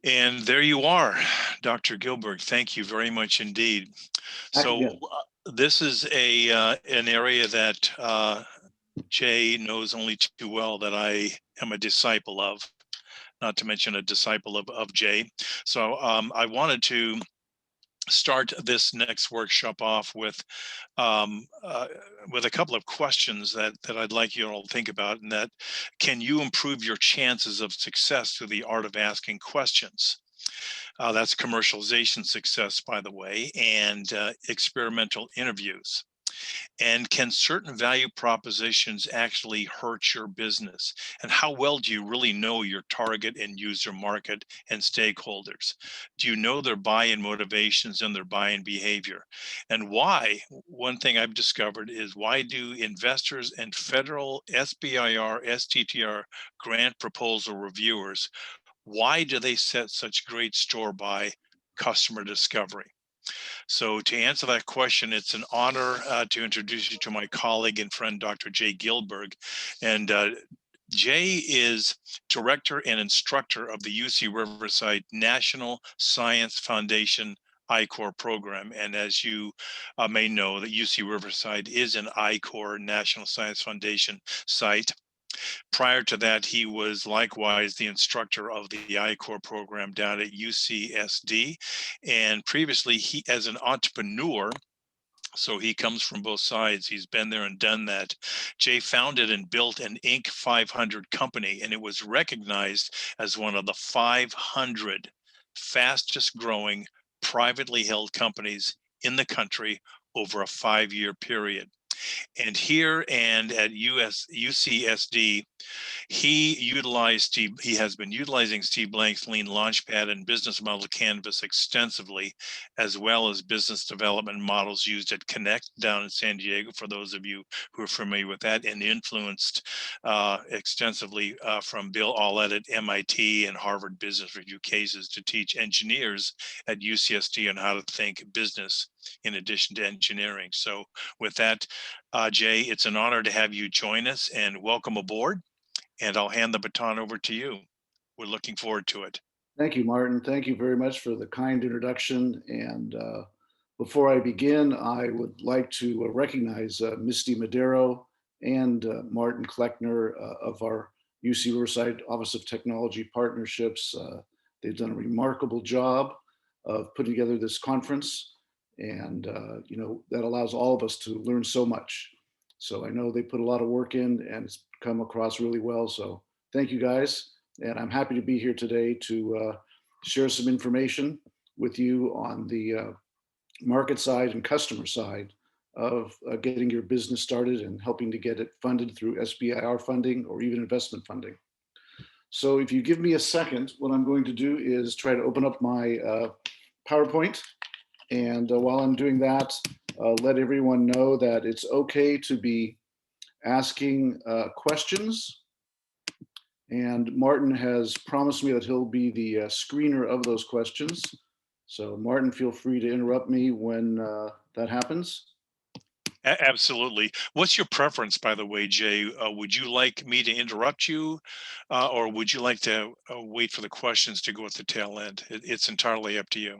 And there you are, Dr. Gilberg. Thank you very much indeed. So Again, this is an area that Jay knows only too well that I am a disciple of, not to mention a disciple of Jay. So I wanted to start this next workshop off um, uh, with a couple of questions that I'd like you all to think about, and that can you improve your chances of success through the art of asking questions? That's commercialization success, by the way, and experimental interviews. And can certain value propositions actually hurt your business? And how well do you really know your target and user market and stakeholders? Do you know their buy-in motivations and their buy-in behavior? And why? One thing I've discovered is, why do investors and federal SBIR, STTR grant proposal reviewers, why do they set such great store by customer discovery? So to answer that question, it's an honor to introduce you to my colleague and friend, Dr. Jay Gilberg. And Jay is director and instructor of the UC Riverside National Science Foundation I-Corps program. And as you may know, the UC Riverside is an I-Corps National Science Foundation site. Prior to that, he was likewise the instructor of the I-Corps program down at UCSD. And previously, he, as an entrepreneur, so he comes from both sides. He's been there and done that. Jay founded and built an Inc. 500 company, and it was recognized as one of the 500 fastest growing privately held companies in the country over a 5-year period. And here and at UCSD, he has been utilizing Steve Blank's Lean Launchpad and business model canvas extensively, as well as business development models used at Connect down in San Diego, for those of you who are familiar with that, and influenced extensively from Bill Aulet at MIT and Harvard Business Review cases to teach engineers at UCSD on how to think business in addition to engineering. So with that, Jay, it's an honor to have you join us, and welcome aboard. And I'll hand the baton over to you. We're looking forward to it. thank you, Martin. Thank you very much for the kind introduction. And before I begin, I would like to recognize Misty Madero and Martin Kleckner of our UC Riverside Office of Technology Partnerships. They've done a remarkable job of putting together this conference. And, that allows all of us to learn so much. So I know they put a lot of work in, and it's come across really well. So thank you, guys. And I'm happy to be here today to share some information with you on the market side and customer side of getting your business started and helping to get it funded through SBIR funding or even investment funding. So if you give me a second, what I'm going to do is try to open up my PowerPoint. And while I'm doing that, let everyone know that it's okay to be asking questions. And Martin has promised me that he'll be the screener of those questions. So Martin, feel free to interrupt me when that happens. Absolutely. What's your preference, by the way, Jay? Would you like me to interrupt you, or would you like to wait for the questions to go at the tail end? It's entirely up to you.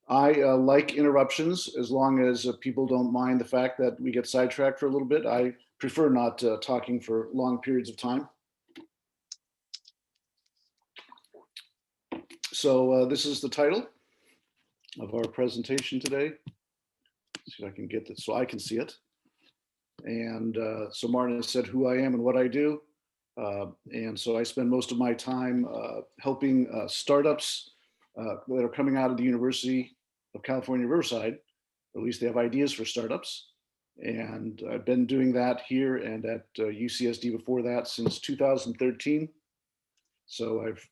I like interruptions as long as people don't mind the fact that we get sidetracked for a little bit. I prefer not talking for long periods of time. So this is the title of our presentation today. Let's see if I can get this so I can see it. And so Martin has said who I am and what I do. And so I spend most of my time helping startups that are coming out of the University of California, Riverside. At least they have ideas for startups. And I've been doing that here and at UCSD before that since 2013. So I've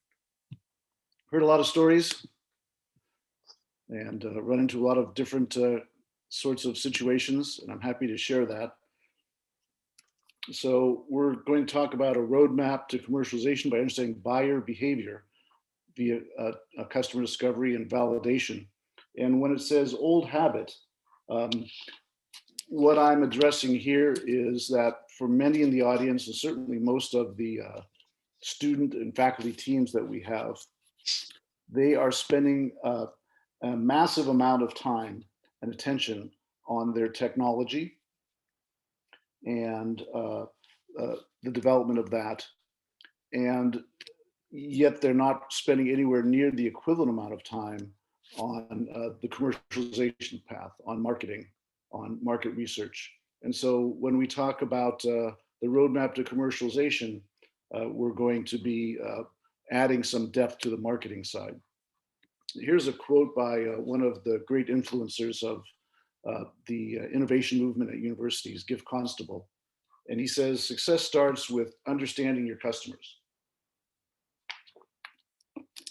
heard a lot of stories and run into a lot of different sorts of situations, and I'm happy to share that. So we're going to talk about a roadmap to commercialization by understanding buyer behavior via customer discovery and validation. And when it says old habit, what I'm addressing here is that for many in the audience, and certainly most of the student and faculty teams that we have, they are spending a massive amount of time and attention on their technology and the development of that. And yet they're not spending anywhere near the equivalent amount of time on the commercialization path, on marketing, on market research. And so when we talk about the roadmap to commercialization, we're going to be adding some depth to the marketing side. Here's a quote by one of the great influencers of the innovation movement at universities, Giff Constable. And he says, success starts with understanding your customers.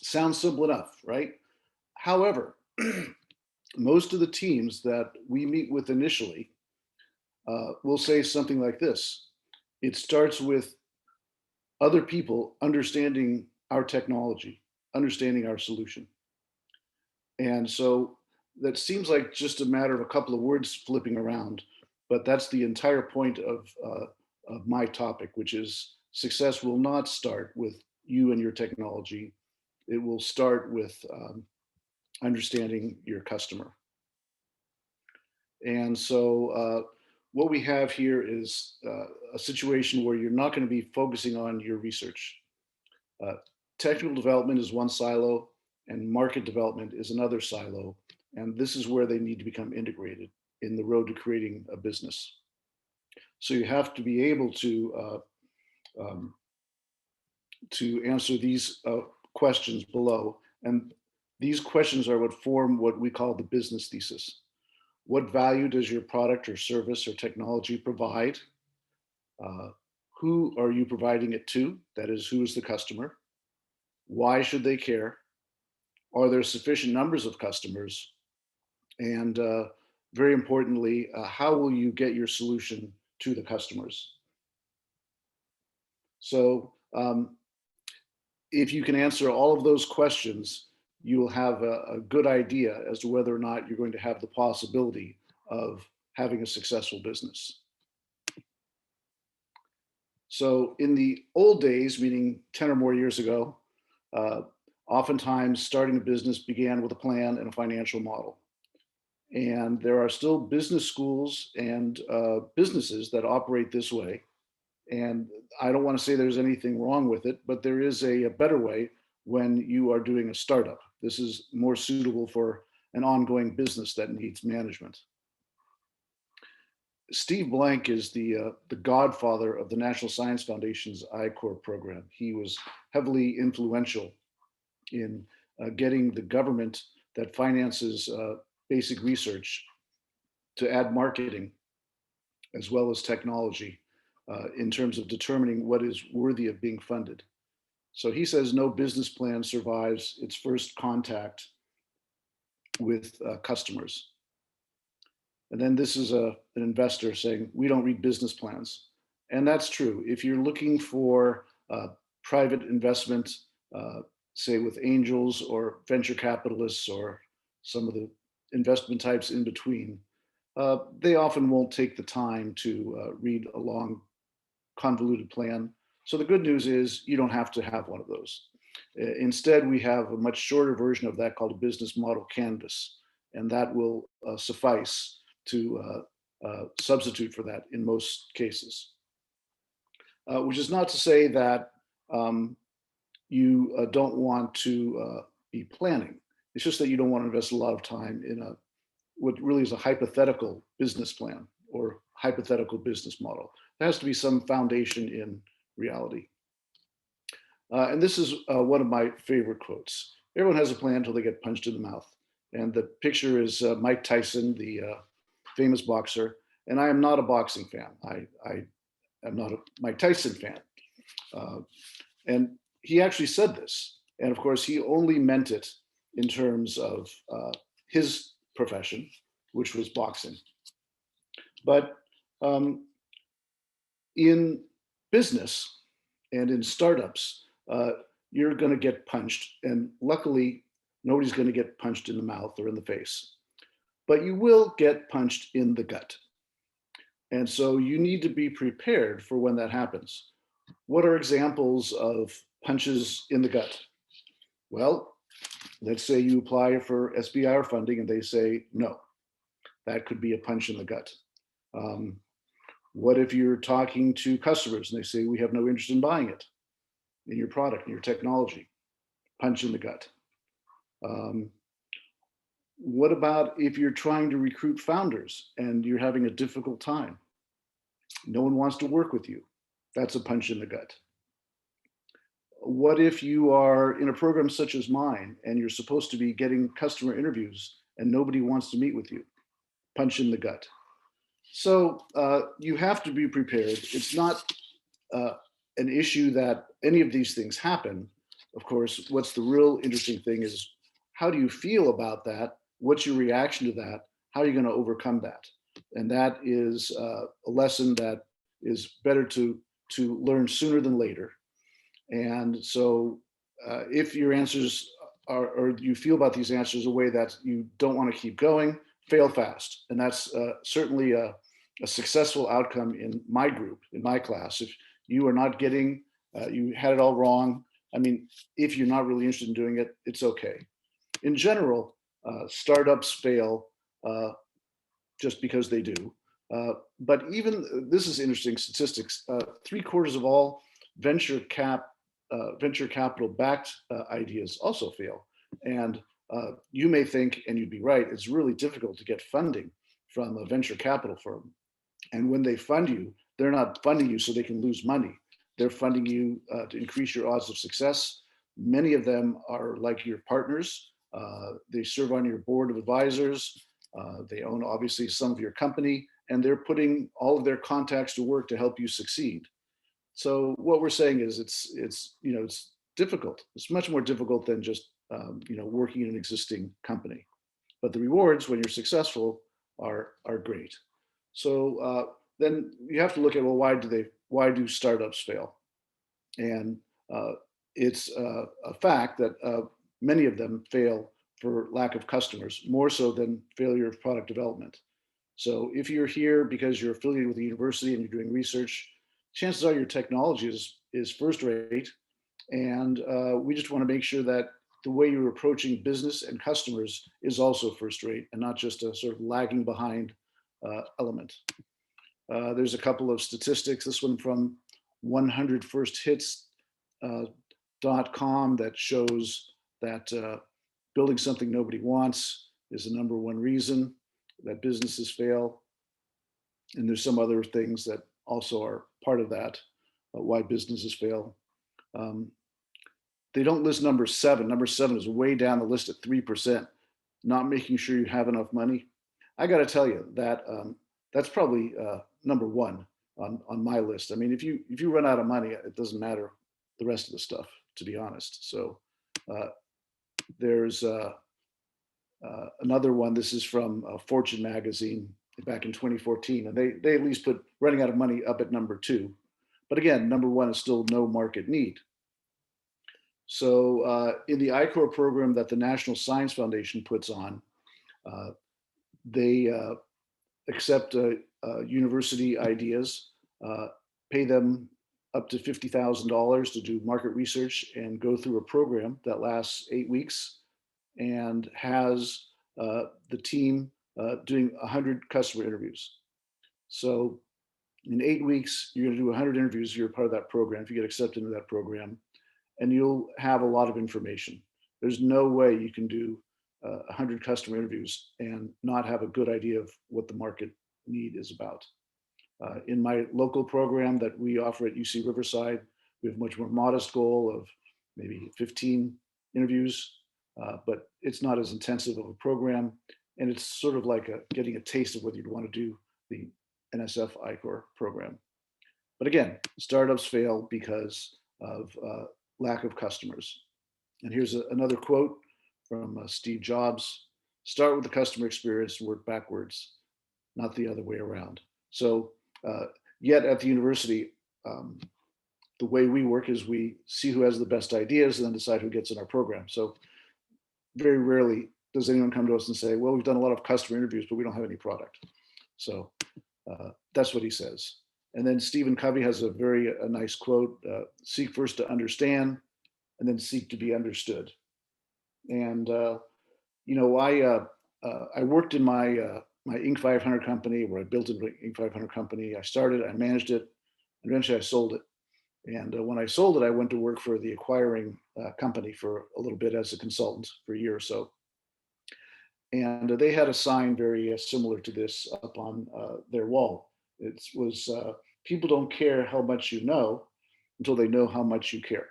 Sounds simple enough, right? However, most of the teams that we meet with initially will say something like this. It starts with other people understanding our technology, understanding our solution. And so that seems like just a matter of a couple of words flipping around, but that's the entire point of my topic, which is success will not start with you and your technology. It will start with understanding your customer. And so what we have here is a situation where you're not going to be focusing on your research. Technical development is one silo and market development is another silo. And this is where they need to become integrated in the road to creating a business. So you have to be able to answer these questions below. And these questions are what form what we call the business thesis. What value does your product or service or technology provide? Who are you providing it to? That is, who is the customer? Why should they care? Are there sufficient numbers of customers? And very importantly, how will you get your solution to the customers? So if you can answer all of those questions, you will have a good idea as to whether or not you're going to have the possibility of having a successful business. So in the old days, meaning 10 or more years ago, oftentimes starting a business began with a plan and a financial model. And there are still business schools and businesses that operate this way. And I don't want to say there's anything wrong with it, but there is a better way when you are doing a startup. This is more suitable for an ongoing business that needs management. Steve Blank is the godfather of the National Science Foundation's I-Corps program. He was heavily influential in getting the government that finances basic research to add marketing as well as technology in terms of determining what is worthy of being funded. So he says no business plan survives its first contact with customers. And then this is an investor saying, we don't read business plans. And that's true. If you're looking for private investment, say with angels or venture capitalists or some of the investment types in between, they often won't take the time to read a long, convoluted plan. So the good news is you don't have to have one of those. Instead, we have a much shorter version of that called a business model canvas, and that will suffice to substitute for that in most cases. Which is not to say that you don't want to be planning. It's just that you don't want to invest a lot of time in what really is a hypothetical business plan or hypothetical business model. There has to be some foundation in reality. And this is one of my favorite quotes. Everyone has a plan until they get punched in the mouth. And the picture is Mike Tyson, the famous boxer. And I am not a boxing fan. I am not a Mike Tyson fan. And he actually said this. And of course, he only meant it in terms of his profession, which was boxing. But in business and in startups, you're going to get punched. And luckily, nobody's going to get punched in the mouth or in the face. But you will get punched in the gut. And so you need to be prepared for when that happens. What are examples of punches in the gut? Well, Let's say you apply for SBIR funding and they say no. That could be a punch in the gut. What if you're talking to customers and they say we have no interest in buying it, in your product, in your technology? Punch in the gut. What about if you're trying to recruit founders and you're having a difficult time? No one wants to work with you. That's a punch in the gut. What if you are in a program such as mine and you're supposed to be getting customer interviews and nobody wants to meet with you? Punch in the gut. So you have to be prepared. It's not an issue that any of these things happen. Of course, what's the real interesting thing is, how do you feel about that? What's your reaction to that? How are you going to overcome that? And that is a lesson that is better to learn sooner than later. And so if your answers are, or you feel about these answers a way that you don't want to keep going, fail fast. And that's certainly a successful outcome in my group, in my class. If you are not getting, you had it all wrong. I mean, if you're not really interested in doing it, it's okay. In general, startups fail just because they do. But even, this is interesting statistics, 3/4 of all venture capital backed ideas also fail. And you may think, and you'd be right, it's really difficult to get funding from a venture capital firm. And when they fund you, they're not funding you so they can lose money. They're funding you to increase your odds of success. Many of them are like your partners. They serve on your board of advisors. They own obviously some of your company, and they're putting all of their contacts to work to help you succeed. So what we're saying is it's difficult. It's much more difficult than just working in an existing company. But the rewards when you're successful are great. So then you have to look at, well, why do startups fail? And it's a fact that many of them fail for lack of customers, more so than failure of product development. So if you're here because you're affiliated with a university and you're doing research, chances are your technology is first rate. And we just want to make sure that the way you're approaching business and customers is also first rate and not just a sort of lagging behind element. There's a couple of statistics, this one from 100firsthits.com that shows that building something nobody wants is the #1 reason that businesses fail. And there's some other things that also are part of that, why businesses fail. They don't list number 7. Number 7 is way down the list at 3%, not making sure you have enough money. I got to tell you that that's probably #1 on my list. I mean, if you run out of money, it doesn't matter the rest of the stuff, to be honest. So there's another one. This is from Fortune magazine back in 2014, and they at least put running out of money up at #2. But again, #1 is still no market need. So in the I-Corps program that the National Science Foundation puts on, they accept university ideas, pay them up to $50,000 to do market research and go through a program that lasts 8 weeks and has the team doing 100 customer interviews. So in 8 weeks, you're going to do 100 interviews. You're part of that program if you get accepted into that program, and you'll have a lot of information. There's no way you can do 100 customer interviews and not have a good idea of what the market need is about. In my local program that we offer at UC Riverside, we have a much more modest goal of maybe 15 interviews, but it's not as intensive of a program. And it's sort of like getting a taste of whether you'd want to do the NSF I-Corps program. But again, startups fail because of lack of customers. And here's another quote from Steve Jobs: "Start with the customer experience and work backwards, not the other way around." So yet at the university, the way we work is we see who has the best ideas and then decide who gets in our program. So very rarely does anyone come to us and say, well, we've done a lot of customer interviews, but we don't have any product. So that's what he says. And then Stephen Covey has a nice quote: seek first to understand and then seek to be understood. And I worked in my Inc. 500 company, where I built an Inc. 500 company. I started, I managed it, and eventually I sold it. And when I sold it, I went to work for the acquiring company for a little bit as a consultant for a year or so. And they had a sign very similar to this up on their wall. It was people don't care how much you know until they know how much you care.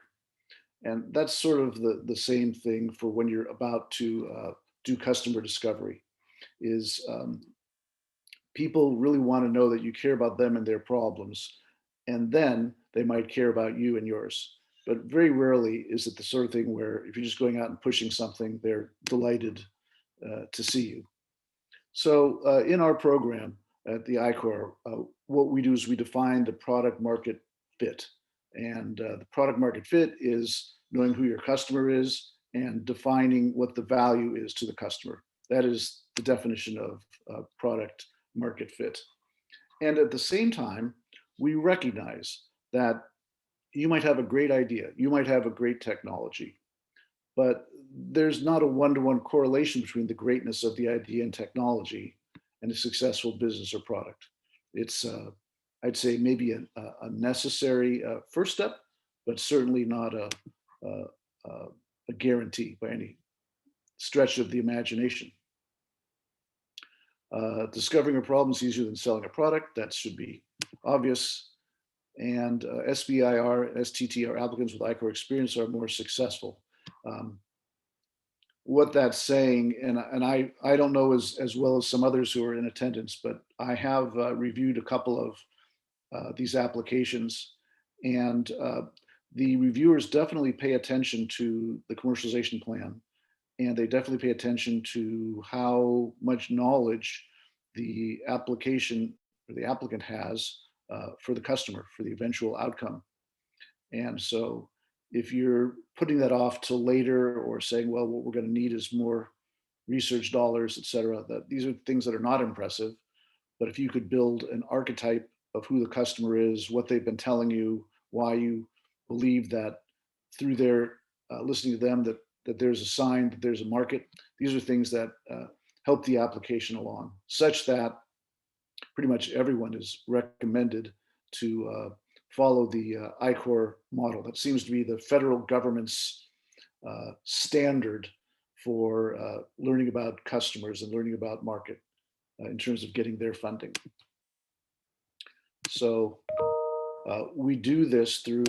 And that's sort of the same thing for when you're about to do customer discovery. Is people really want to know that you care about them and their problems, and then they might care about you and yours. But very rarely is it the sort of thing where if you're just going out and pushing something, they're delighted to see you. So in our program at the ICOR, what we do is we define the product market fit. And the product market fit is knowing who your customer is and defining what the value is to the customer. That is the definition of product market fit. And at the same time, we recognize that you might have a great idea, you might have a great technology, but there's not a one-to-one correlation between the greatness of the idea and technology and a successful business or product. It's, I'd say, maybe a necessary first step, but certainly not a, a guarantee by any stretch of the imagination. Discovering a problem is easier than selling a product. That should be obvious. And SBIR, STTR applicants with ICOR experience are more successful. What that's saying, and I don't know as well as some others who are in attendance, but I have reviewed a couple of these applications, and the reviewers definitely pay attention to the commercialization plan, and they definitely pay attention to how much knowledge the application or the applicant has for the customer, for the eventual outcome. And so if you're putting that off till later or saying, well, what we're going to need is more research dollars, et cetera, that these are things that are not impressive. But if you could build an archetype of who the customer is, what they've been telling you, why you believe that through their listening to them, that there's a sign, that there's a market, these are things that help the application along, such that pretty much everyone is recommended to follow the ICOR model. That seems to be the federal government's standard for learning about customers and learning about market in terms of getting their funding. So we do this through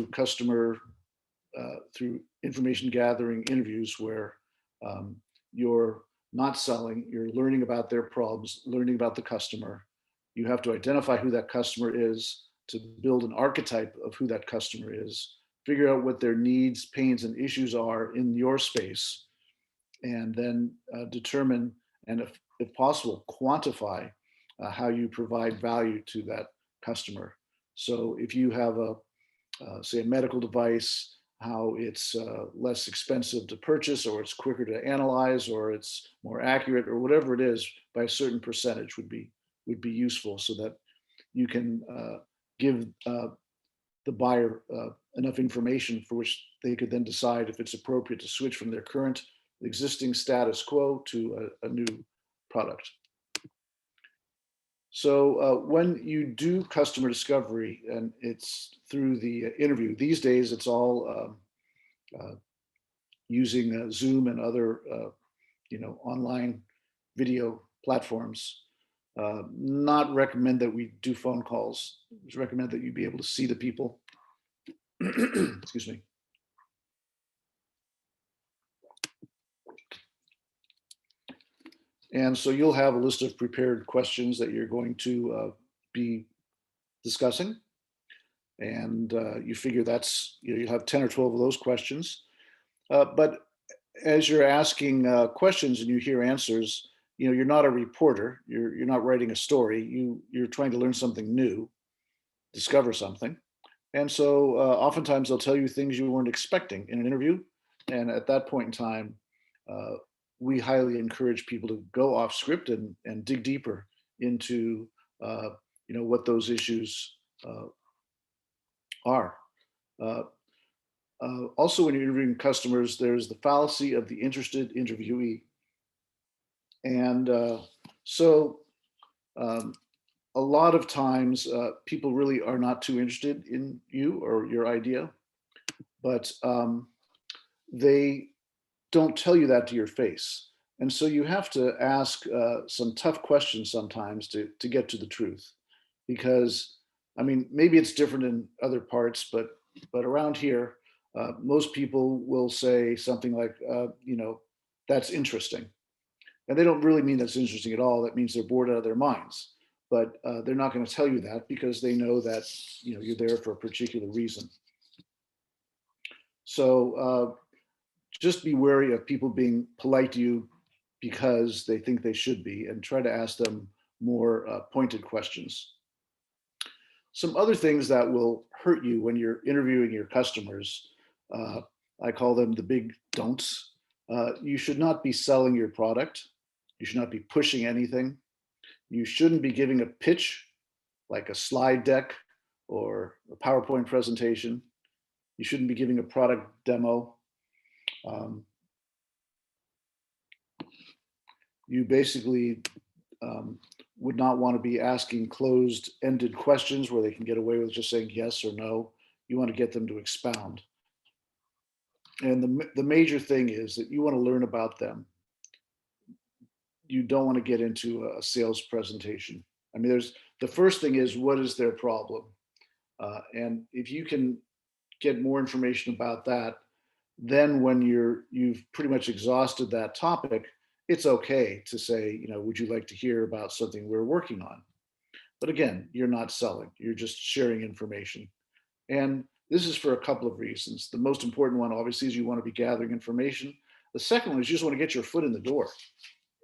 through information gathering interviews where you're not selling, you're learning about their problems, learning about the customer. You have to identify who that customer is, to build an archetype of who that customer is, figure out what their needs, pains, and issues are in your space, and then determine, and if possible, quantify how you provide value to that customer. So if you have say a medical device, how it's less expensive to purchase, or it's quicker to analyze, or it's more accurate, or whatever it is, by a certain percentage would be useful, so that you can give the buyer enough information for which they could then decide if it's appropriate to switch from their current existing status quo to a new product. So when you do customer discovery, and it's through the interview, these days it's all using Zoom and other online video platforms. Not recommend that we do phone calls. It's recommend that you be able to see the people. Excuse me. And so you'll have a list of prepared questions that you're going to be discussing. And you figure that's, you'll have 10 or 12 of those questions. But as you're asking questions and you hear answers, you're not a reporter. You're not writing a story. You're trying to learn something new, discover something. And so oftentimes they'll tell you things you weren't expecting in an interview. And at that point in time, we highly encourage people to go off script and dig deeper into what those issues are. Also, when you're interviewing customers, there's the fallacy of the interested interviewee. And so um, a lot of times people really are not too interested in you or your idea, but they don't tell you that to your face. And so you have to ask some tough questions sometimes to get to the truth. Because, I mean, maybe it's different in other parts, but around here, most people will say something like, that's interesting. And they don't really mean that's interesting at all. That means they're bored out of their minds. But they're not going to tell you that because they know that you're there for a particular reason. So just be wary of people being polite to you because they think they should be, and try to ask them more pointed questions. Some other things that will hurt you when you're interviewing your customers, I call them the big don'ts. You should not be selling your product. You should not be pushing anything. You shouldn't be giving a pitch like a slide deck or a PowerPoint presentation. You shouldn't be giving a product demo. You basically would not want to be asking closed-ended questions where they can get away with just saying yes or no. You want to get them to expound. And the major thing is that you want to learn about them. You don't want to get into a sales presentation. I mean, the first thing is, what is their problem? And if you can get more information about that, then when you've pretty much exhausted that topic, it's okay to say, would you like to hear about something we're working on? But again, you're not selling, you're just sharing information. And this is for a couple of reasons. The most important one, obviously, is you want to be gathering information. The second one is you just want to get your foot in the door.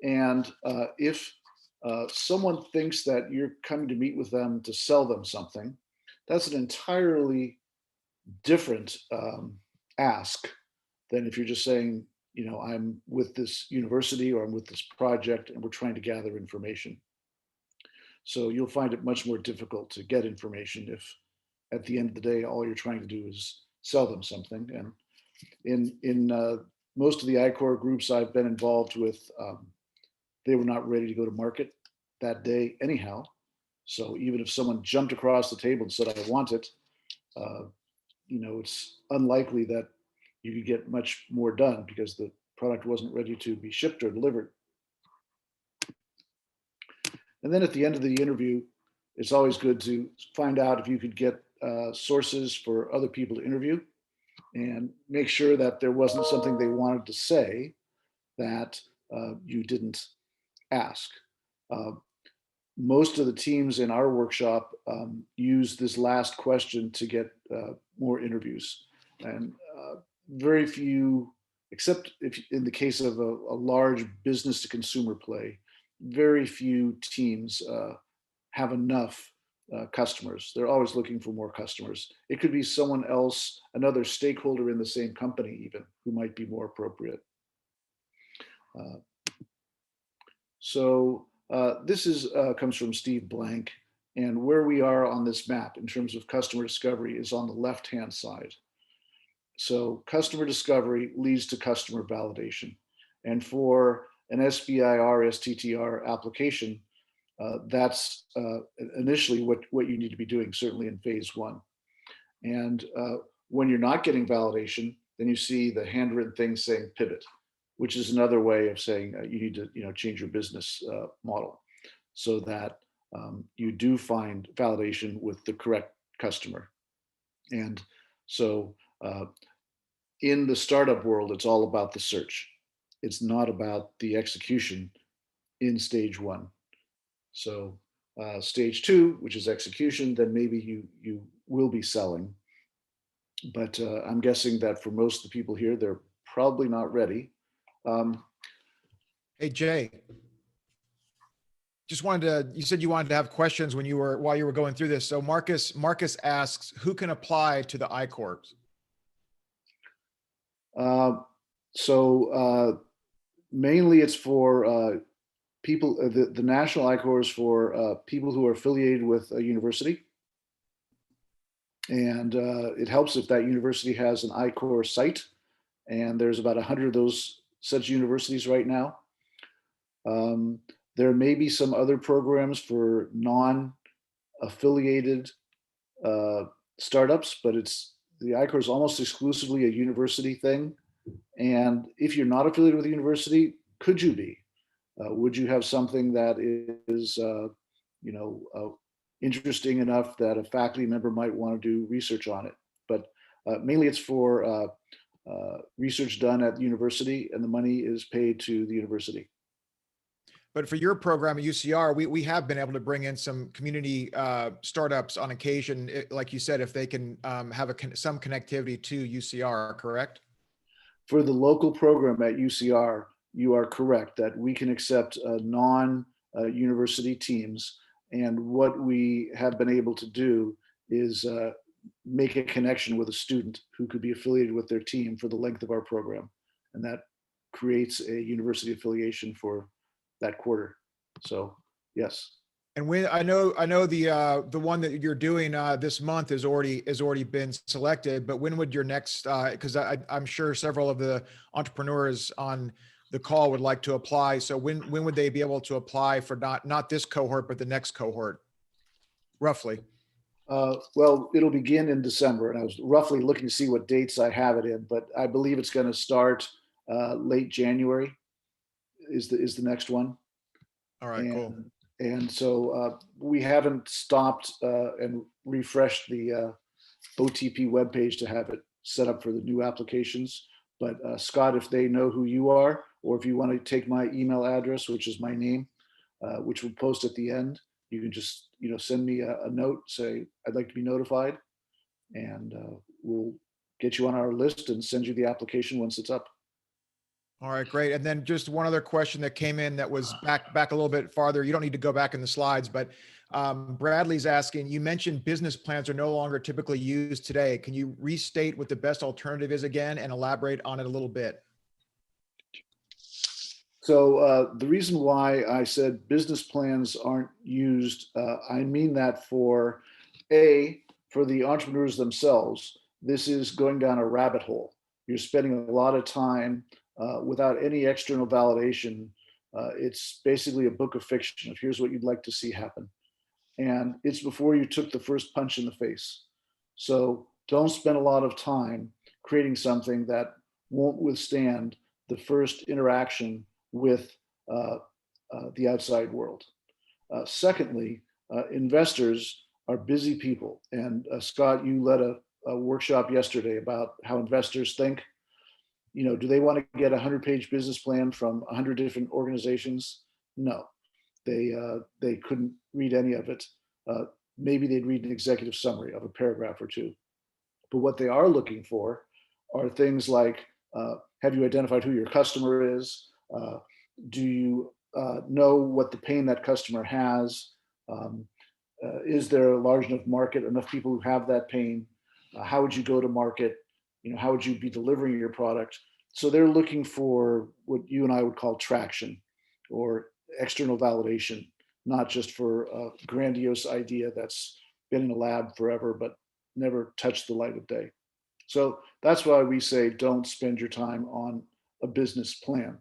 And if someone thinks that you're coming to meet with them to sell them something, that's an entirely different ask than if you're just saying, I'm with this university or I'm with this project and we're trying to gather information. So you'll find it much more difficult to get information if at the end of the day, all you're trying to do is sell them something. And in most of the I-Corps groups I've been involved with, they were not ready to go to market that day anyhow. So even if someone jumped across the table and said, I want it, it's unlikely that you could get much more done because the product wasn't ready to be shipped or delivered. And then at the end of the interview, it's always good to find out if you could get sources for other people to interview and make sure that there wasn't something they wanted to say that you didn't ask. Most of the teams in our workshop use this last question to get more interviews. And very few, except if in the case of a large business to consumer play, very few teams have enough customers. They're always looking for more customers. It could be someone else, another stakeholder in the same company even, who might be more appropriate. So this comes from Steve Blank, and where we are on this map in terms of customer discovery is on the left-hand side. So customer discovery leads to customer validation. And for an SBIR, STTR application, that's initially what you need to be doing, certainly in phase one. And when you're not getting validation, then you see the handwritten thing saying pivot, which is another way of saying you need to change your business model so that you do find validation with the correct customer. And so in the startup world, it's all about the search. It's not about the execution in stage one. So stage two, which is execution, then maybe you will be selling. But I'm guessing that for most of the people here, they're probably not ready. Hey, Jay, just wanted to, you said you wanted to have questions while you were going through this. So Marcus asks, who can apply to the I-Corps? Mainly it's for people, the National I-Corps is for people who are affiliated with a university. And it helps if that university has an I-Core site, and there's about 100 of those such universities right now. There may be some other programs for non-affiliated startups, but the I-Core is almost exclusively a university thing. And if you're not affiliated with a university, could you be? Would you have something that is, interesting enough that a faculty member might want to do research on it? But mainly it's for research done at the university, and the money is paid to the university. But for your program at UCR, we have been able to bring in some community startups on occasion, like you said, if they can have some connectivity to UCR, correct? For the local program at UCR, you are correct that we can accept non-university teams. And what we have been able to do is make a connection with a student who could be affiliated with their team for the length of our program. And that creates a university affiliation for that quarter. So, yes. And when I know the one that you're doing this month has already been selected, but when would your next? Because I'm sure several of the entrepreneurs on the call would like to apply. So when would they be able to apply for not this cohort but the next cohort, roughly? Well, it'll begin in December, and I was roughly looking to see what dates I have it in, but I believe it's going to start late January. Is the next one? All right, cool. And so we haven't stopped and refreshed the OTP webpage to have it set up for the new applications. But Scott, if they know who you are, or if you want to take my email address, which is my name, which we'll post at the end, you can just send me a note, say I'd like to be notified, and we'll get you on our list and send you the application once it's up. All right, great. And then just one other question that came in that was back a little bit farther. You don't need to go back in the slides, but Bradley's asking, you mentioned business plans are no longer typically used today. Can you restate what the best alternative is again and elaborate on it a little bit? So the reason why I said business plans aren't used, I mean that for the entrepreneurs themselves, this is going down a rabbit hole. You're spending a lot of time without any external validation. It's basically a book of fiction of here's what you'd like to see happen. And it's before you took the first punch in the face. So don't spend a lot of time creating something that won't withstand the first interaction with the outside world. Secondly, investors are busy people. And Scott, you led a workshop yesterday about how investors think. Do they want to get a 100-page business plan from 100 different organizations? No, they couldn't read any of it. Maybe they'd read an executive summary of a paragraph or two. But what they are looking for are things like, have you identified who your customer is? Do you know what the pain that customer has? Is there a large enough market, enough people who have that pain? How would you go to market? How would you be delivering your product? So they're looking for what you and I would call traction or external validation, not just for a grandiose idea that's been in a lab forever, but never touched the light of day. So that's why we say, don't spend your time on a business plan.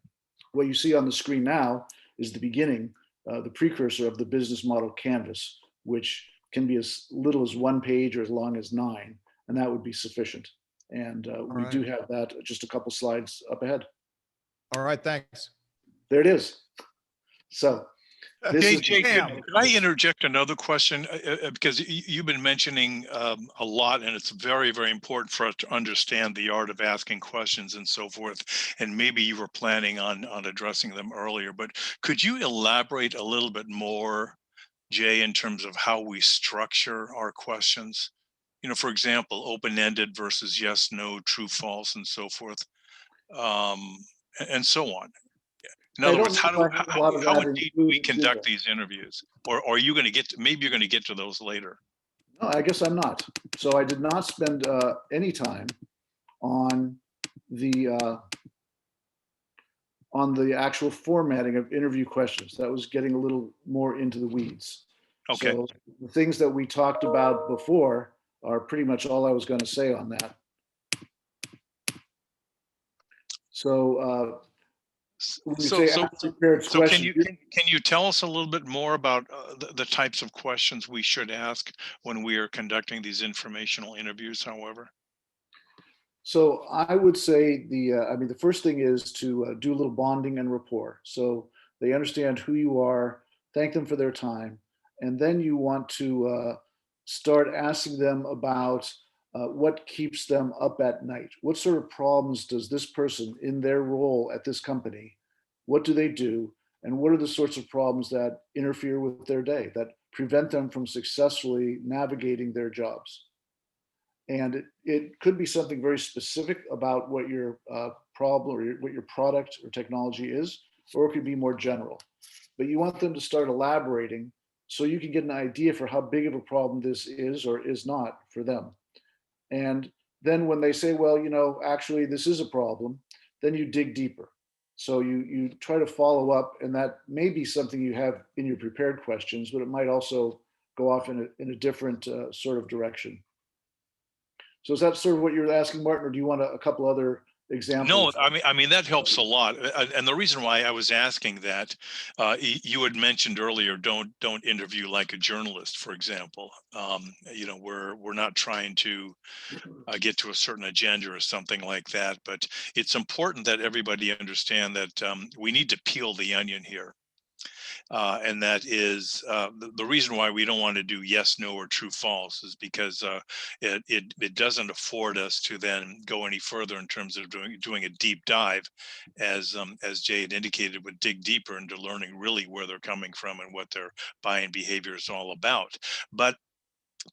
What you see on the screen now is the beginning, the precursor of the business model canvas, which can be as little as 1 page or as long as 9, and that would be sufficient. And we do have that just a couple slides up ahead. All right, thanks. There it is. So Jay, could I interject another question? Because you've been mentioning a lot, and it's very, very important for us to understand the art of asking questions and so forth. And maybe you were planning on addressing them earlier, but could you elaborate a little bit more, Jay, in terms of how we structure our questions? For example, open-ended versus yes, no, true, false, and so forth, and so on. In other words, how indeed do we conduct these interviews? Or are you going to maybe you're going to get to those later? No, I guess I'm not. So I did not spend any time on the actual formatting of interview questions. That was getting a little more into the weeds. Okay. So the things that we talked about before are pretty much all I was going to say on that. So when you say ask prepared So can questions, you tell us a little bit more about the types of questions we should ask when we are conducting these informational interviews, however? so I would say I mean, the first thing is to do a little bonding and rapport. So they understand who you are, thank them for their time, and then you want to start asking them about what keeps them up at night. What sort of problems does this person in their role at this company, what do they do? And what are the sorts of problems that interfere with their day, that prevent them from successfully navigating their jobs? And it could be something very specific about what your problem or what your product or technology is, or it could be more general. But you want them to start elaborating so you can get an idea for how big of a problem this is or is not for them. And then when they say, well, actually this is a problem, then you dig deeper. So you try to follow up, and that may be something you have in your prepared questions, but it might also go off in a different sort of direction. So is that sort of what you're asking, Martin, or do you want a couple other examples? No, I mean that helps a lot, and the reason why I was asking that, you had mentioned earlier, don't interview like a journalist, for example. We're not trying to get to a certain agenda or something like that, but it's important that everybody understand that we need to peel the onion here. And that is the reason why we don't want to do yes, no, or true, false is because it doesn't afford us to then go any further in terms of doing a deep dive, as Jay had indicated, would dig deeper into learning really where they're coming from and what their buying behavior is all about. But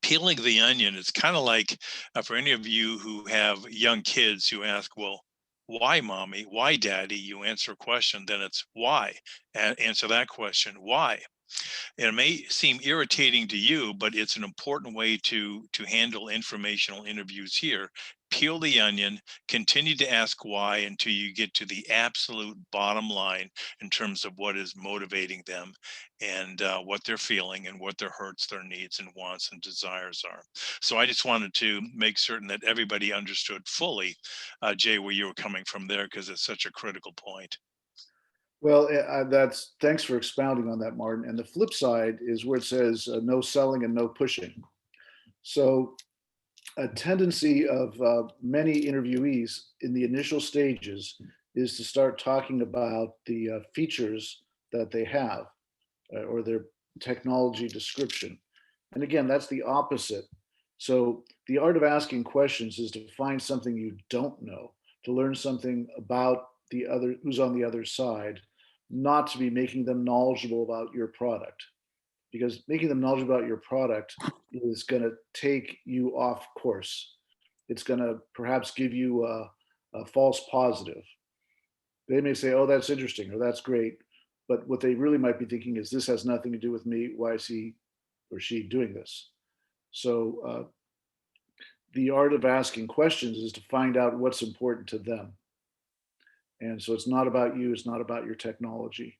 peeling the onion is kind of like, for any of you who have young kids who ask, well, why mommy, why daddy? You answer a question, then it's why, and answer that question, why. And it may seem irritating to you, but it's an important way to handle informational interviews here. Peel the onion, continue to ask why until you get to the absolute bottom line in terms of what is motivating them, and what they're feeling and what their hurts, their needs and wants and desires are. So I just wanted to make certain that everybody understood fully, Jay, where you were coming from there, because it's such a critical point. Well, thanks for expounding on that, Martin. And the flip side is where it says no selling and no pushing. So a tendency of many interviewees in the initial stages is to start talking about the features that they have or their technology description. And again, that's the opposite. So the art of asking questions is to find something you don't know, to learn something about the other, who's on the other side, not to be making them knowledgeable about your product. Because making them knowledgeable about your product is going to take you off course. It's going to perhaps give you a false positive. They may say, oh, that's interesting, or that's great. But what they really might be thinking is, this has nothing to do with me. Why is he or she doing this? So the art of asking questions is to find out what's important to them. And so it's not about you, it's not about your technology.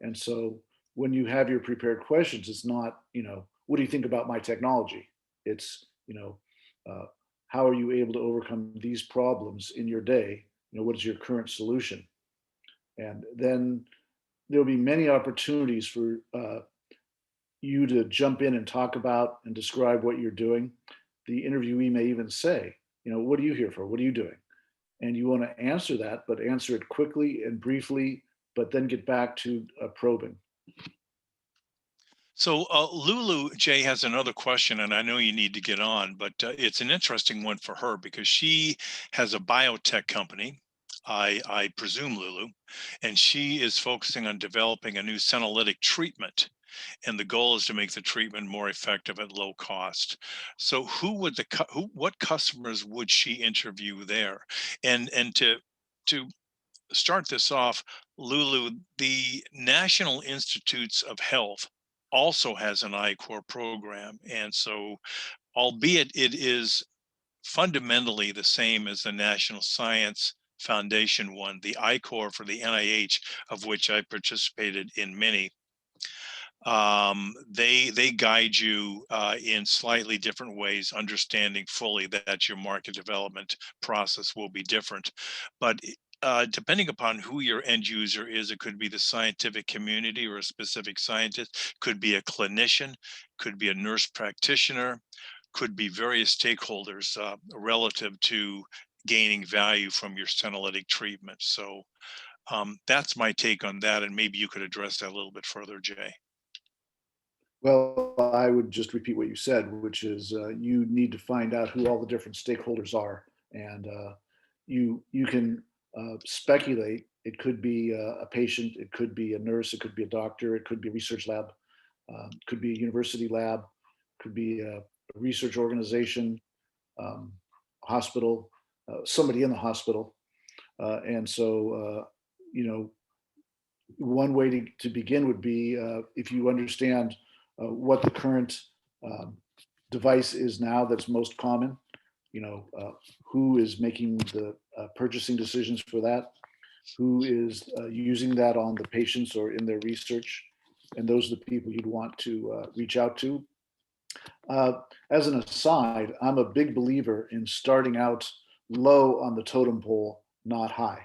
And so when you have your prepared questions, it's not, what do you think about my technology? It's, how are you able to overcome these problems in your day? What is your current solution? And then there'll be many opportunities for you to jump in and talk about and describe what you're doing. The interviewee may even say, what are you here for? What are you doing? And you want to answer that, but answer it quickly and briefly, but then get back to probing. So Lulu, Jay, has another question, and I know you need to get on, but it's an interesting one for her because she has a biotech company, I presume, Lulu, and she is focusing on developing a new senolytic treatment. And the goal is to make the treatment more effective at low cost. So what customers would she interview there? And to start this off, Lulu, the National Institutes of Health also has an I-Core program. And so, albeit it is fundamentally the same as the National Science Foundation one, the I-Core for the NIH, of which I participated in many, They guide you in slightly different ways, understanding fully that your market development process will be different. But depending upon who your end user is, it could be the scientific community or a specific scientist, could be a clinician, could be a nurse practitioner, could be various stakeholders relative to gaining value from your senolytic treatment. So that's my take on that, and maybe you could address that a little bit further, Jay. Well, I would just repeat what you said, which is you need to find out who all the different stakeholders are, and you can speculate. It could be a patient, it could be a nurse, it could be a doctor, it could be a research lab, it could be a university lab, it could be a research organization, hospital, somebody in the hospital, and so one way to begin would be if you understand what the current um, device is now that's most common, who is making the purchasing decisions for that, who is using that on the patients or in their research, and those are the people you'd want to reach out to. Uh, as an aside, I'm a big believer in starting out low on the totem pole, not high.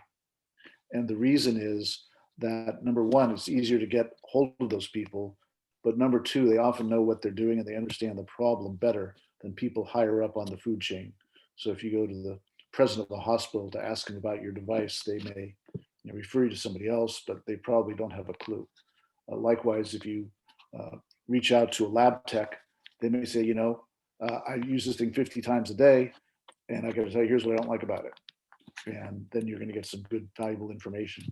And the reason is that number one, it's easier to get hold of those people. But number two, they often know what they're doing and they understand the problem better than people higher up on the food chain. So if you go to the president of the hospital to ask him about your device, they may refer you to somebody else, but they probably don't have a clue. Likewise, if you uh, reach out to a lab tech, they may say, I use this thing 50 times a day, and I got to tell you, here's what I don't like about it. And then you're going to get some good, valuable information.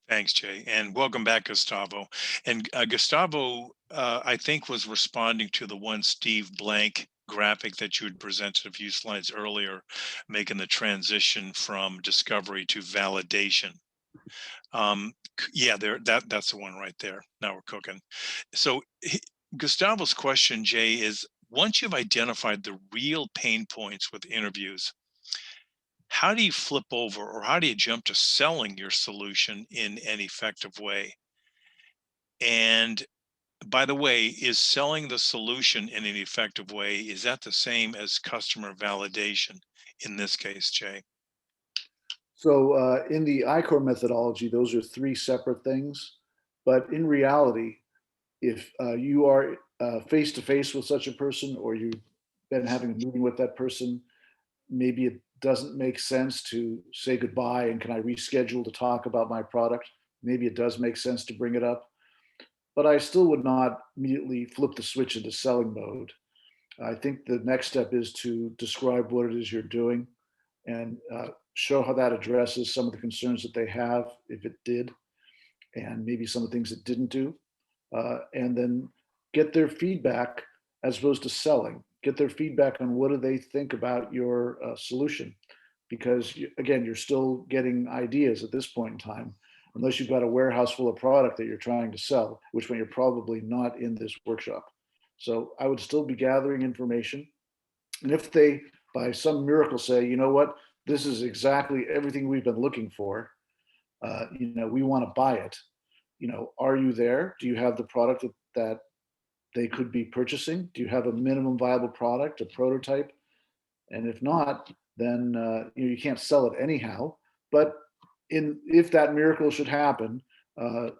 Thanks, Jay, and welcome back, Gustavo. And Gustavo, I think, was responding to the one Steve Blank graphic that you had presented a few slides earlier, making the transition from discovery to validation. Yeah, that's the one right there. Now we're cooking. So Gustavo's question, Jay, is once you've identified the real pain points with interviews, how do you flip over or how do you jump to selling your solution in an effective way? And by the way, is selling the solution in an effective way, is that the same as customer validation in this case, Jay? So in the ICOR methodology, those are three separate things. But in reality, if you are face to face with such a person or you've been having a meeting with that person, maybe it doesn't make sense to say goodbye and can I reschedule to talk about my product? Maybe it does make sense to bring it up, but I still would not immediately flip the switch into selling mode. I think the next step is to describe what it is you're doing and show how that addresses some of the concerns that they have, if it did, and maybe some of the things it didn't do, and then get their feedback as opposed to selling. Get their feedback on what do they think about your solution, because again, you're still getting ideas at this point in time, unless you've got a warehouse full of product that you're trying to sell, which one you're probably not in this workshop. So I would still be gathering information, and if they, by some miracle, say, you know what, this is exactly everything we've been looking for, we want to buy it. Are you there? Do you have the product that they could be purchasing? Do you have a minimum viable product, a prototype? And if not, then you can't sell it anyhow. But if that miracle should happen, I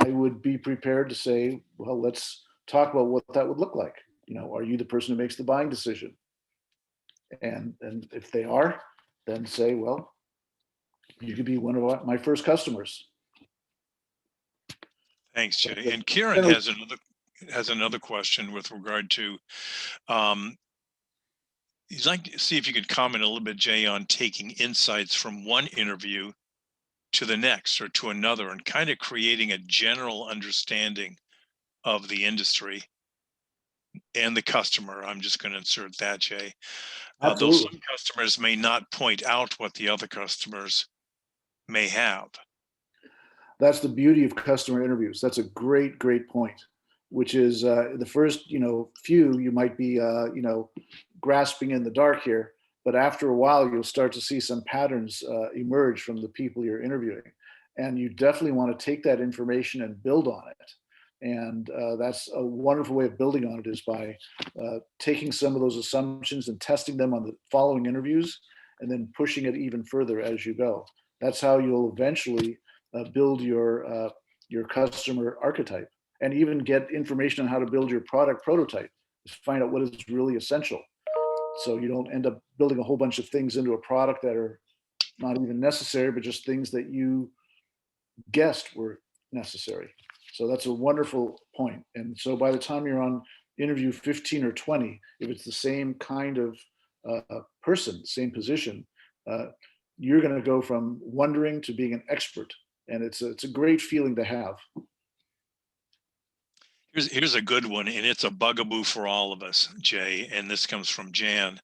would be prepared to say, well, let's talk about what that would look like. Are you the person who makes the buying decision? And if they are, then say, well, you could be one of my first customers. Thanks, Jay. And Kieran has another question with regard to he'd like to see if you could comment a little bit, Jay, on taking insights from one interview to the next or to another and kind of creating a general understanding of the industry and the customer. I'm just going to insert that, Jay. Though some customers may not point out what the other customers may have. That's the beauty of customer interviews. That's a great, great point, which is the first, few you might be, grasping in the dark here, but after a while, you'll start to see some patterns emerge from the people you're interviewing. And you definitely want to take that information and build on it. And that's a wonderful way of building on it, is by taking some of those assumptions and testing them on the following interviews, and then pushing it even further as you go. That's how you'll eventually build your customer archetype, and even get information on how to build your product prototype. Just find out what is really essential, so you don't end up building a whole bunch of things into a product that are not even necessary, but just things that you guessed were necessary. So that's a wonderful point. And so by the time you're on interview 15 or 20, if it's the same kind of person, same position, you're going to go from wondering to being an expert. And it's a great feeling to have. Here's a good one, and it's a bugaboo for all of us, Jay, and this comes from Jan.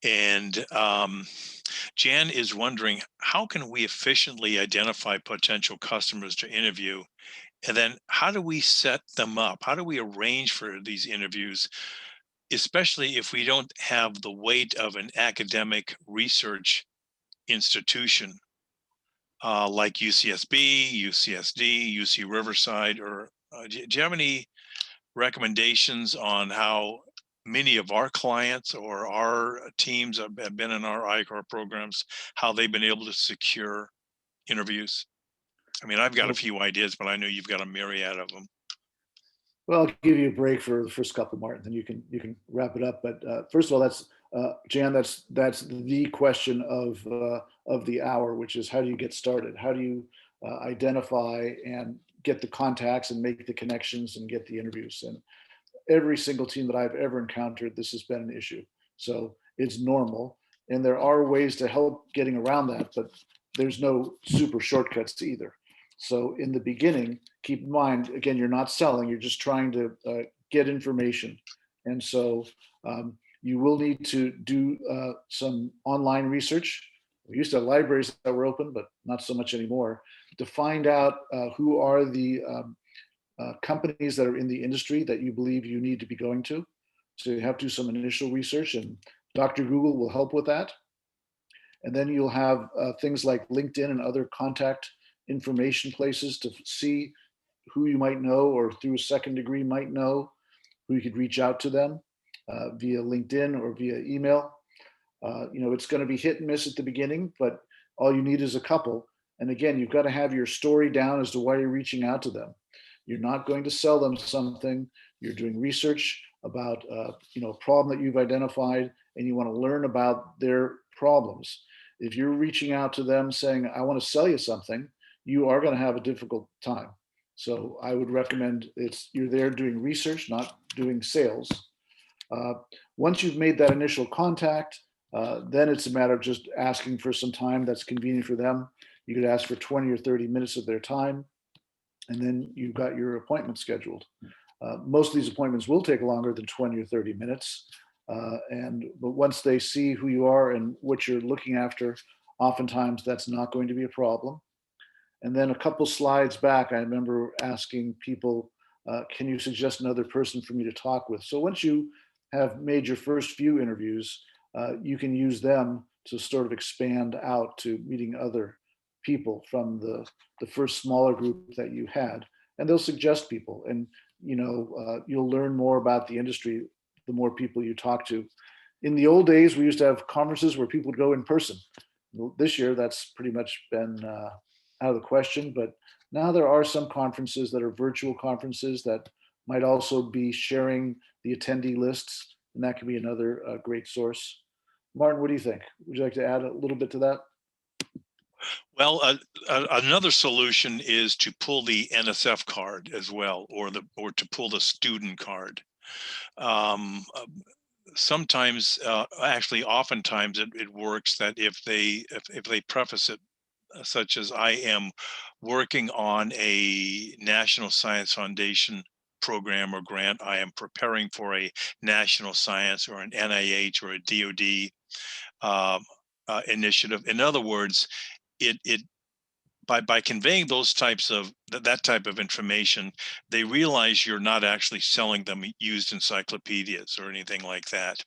And Jan is wondering, how can we efficiently identify potential customers to interview? And then how do we set them up? How do we arrange for these interviews, especially if we don't have the weight of an academic research institution like UCSB, UCSD, UC Riverside, or do you have any recommendations on how many of our clients or our teams have been in our ICAR programs, how they've been able to secure interviews? I mean, I've got a few ideas, but I know you've got a myriad of them. Well, I'll give you a break for the first couple, Martin, then you can wrap it up. But first of all, that's Jan, that's the question of the hour, which is, how do you get started? How do you identify and get the contacts and make the connections and get the interviews? And every single team that I've ever encountered, this has been an issue. So it's normal, and there are ways to help getting around that, but there's no super shortcuts either. So in the beginning, keep in mind, again, you're not selling, you're just trying to get information. And so you will need to do some online research. We used to have libraries that were open, but not so much anymore, to find out who are the companies that are in the industry that you believe you need to be going to. So you have to do some initial research, and Dr. Google will help with that. And then you'll have things like LinkedIn and other contact information places to see who you might know, or through a second degree might know, who you could reach out to them via LinkedIn or via email. It's going to be hit and miss at the beginning, but all you need is a couple. And again, you've got to have your story down as to why you're reaching out to them. You're not going to sell them something. You're doing research about a problem that you've identified, and you want to learn about their problems. If you're reaching out to them saying, I want to sell you something, you are going to have a difficult time. So I would recommend you're there doing research, not doing sales. Once you've made that initial contact, then it's a matter of just asking for some time that's convenient for them. You could ask for 20 or 30 minutes of their time, and then you've got your appointment scheduled. Most of these appointments will take longer than 20 or 30 minutes. But once they see who you are and what you're looking after, oftentimes that's not going to be a problem. And then a couple slides back, I remember asking people, can you suggest another person for me to talk with? So once you have made your first few interviews, you can use them to sort of expand out to meeting other people from the first smaller group that you had. And they'll suggest people, and you'll learn more about the industry the more people you talk to. In the old days, we used to have conferences where people would go in person. This year, that's pretty much been out of the question, but now there are some conferences that are virtual conferences that might also be sharing the attendee lists, and that could be another great source. Martin, what do you think? Would you like to add a little bit to that? Well, another solution is to pull the NSF card as well, or to pull the student card. Sometimes, actually, oftentimes it works that if they preface it such as, I am working on a National Science Foundation program or grant, I am preparing for a national science or an NIH or a DoD initiative. In other words, by conveying those types of that type of information, they realize you're not actually selling them used encyclopedias or anything like that.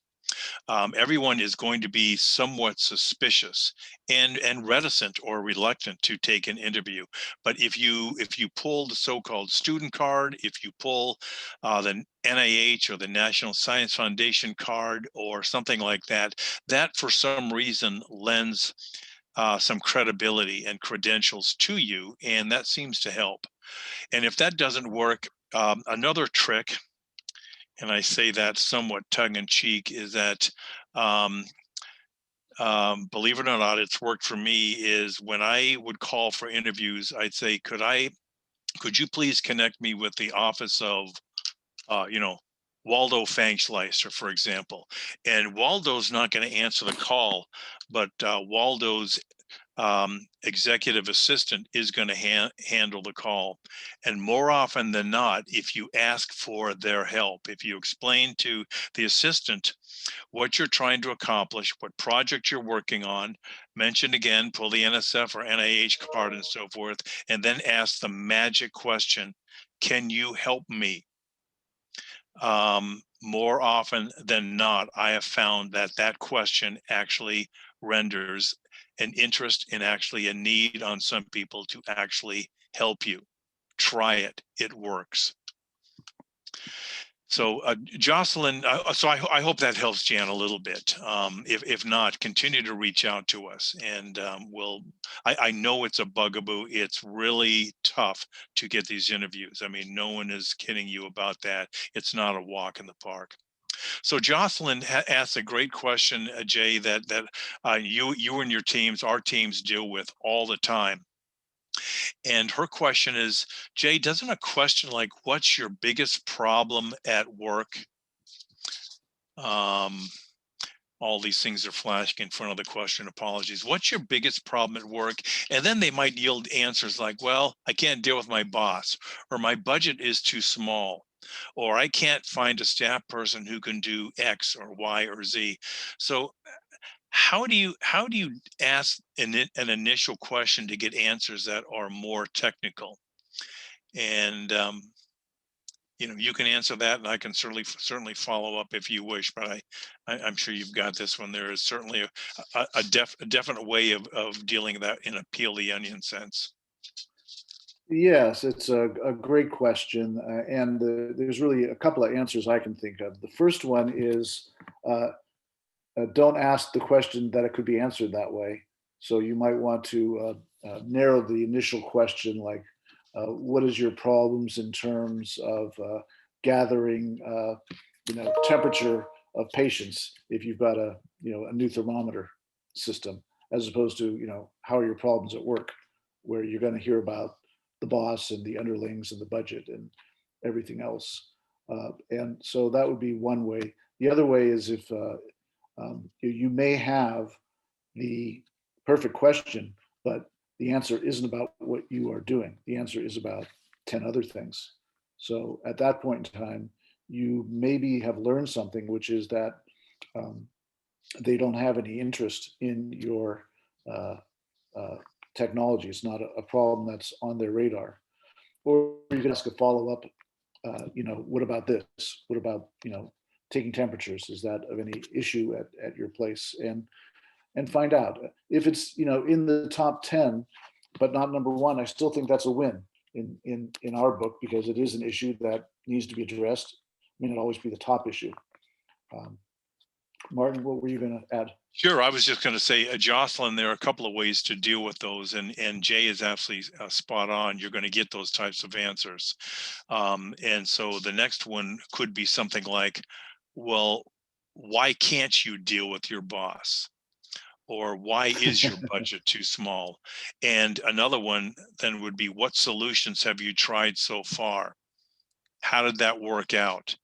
everyone is going to be somewhat suspicious and reticent or reluctant to take an interview. But if you pull the so-called student card, if you pull the NIH or the National Science Foundation card or something like that, that for some reason lends some credibility and credentials to you, and that seems to help. And if that doesn't work, another trick, and I say that somewhat tongue in cheek, is that um, believe it or not, it's worked for me, is when I would call for interviews, I'd say, could you please connect me with the office of, you know, Waldo Fangschleister, for example. And Waldo's not going to answer the call, but Waldo's executive assistant is going to handle the call. And more often than not, if you ask for their help, if you explain to the assistant what you're trying to accomplish, what project you're working on, mention again, pull the NSF or NIH card and so forth, and then ask the magic question, can you help me? More often than not, I have found that that question actually renders an interest in actually a need on some people to actually help you. Try it, it works. So Jocelyn, I hope that helps Jan a little bit. If not, continue to reach out to us, and I know it's a bugaboo. It's really tough to get these interviews. I mean, no one is kidding you about that. It's not a walk in the park. So Jocelyn asked a great question, Jay, that you and your teams, our teams, deal with all the time. And her question is, Jay, doesn't a question like, what's your biggest problem at work? All these things are flashing in front of the question. Apologies. What's your biggest problem at work? And then they might yield answers like, well, I can't deal with my boss, or my budget is too small, or I can't find a staff person who can do X or Y or Z. So how do you ask an initial question to get answers that are more technical? And you know, you can answer that, and I can certainly follow up if you wish. But I'm sure you've got this one. There is certainly a definite way of dealing with that in a peel the onion sense. Yes, it's a great question. And there's really a couple of answers I can think of. The first one is don't ask the question that it could be answered that way. So you might want to narrow the initial question, like, what is your problems in terms of gathering, temperature of patients if you've got a new thermometer system, as opposed to, how are your problems at work, where you're going to hear about the boss and the underlings and the budget and everything else. And so that would be one way. The other way is if you may have the perfect question, but the answer isn't about what you are doing. The answer is about 10 other things. So at that point in time, you maybe have learned something, which is that they don't have any interest in your technology. It's not a problem that's on their radar. Or you can ask a follow-up, what about this? What about, taking temperatures? Is that of any issue at your place? And find out. If it's, in the top 10, but not number one, I still think that's a win in our book, because it is an issue that needs to be addressed. It may not always be the top issue. Martin, what were you going to add? Sure. I was just going to say, Jocelyn, there are a couple of ways to deal with those, and Jay is absolutely spot on. You're going to get those types of answers. And so the next one could be something like, well, why can't you deal with your boss? Or why is your budget too small? And another one then would be, what solutions have you tried so far? How did that work out?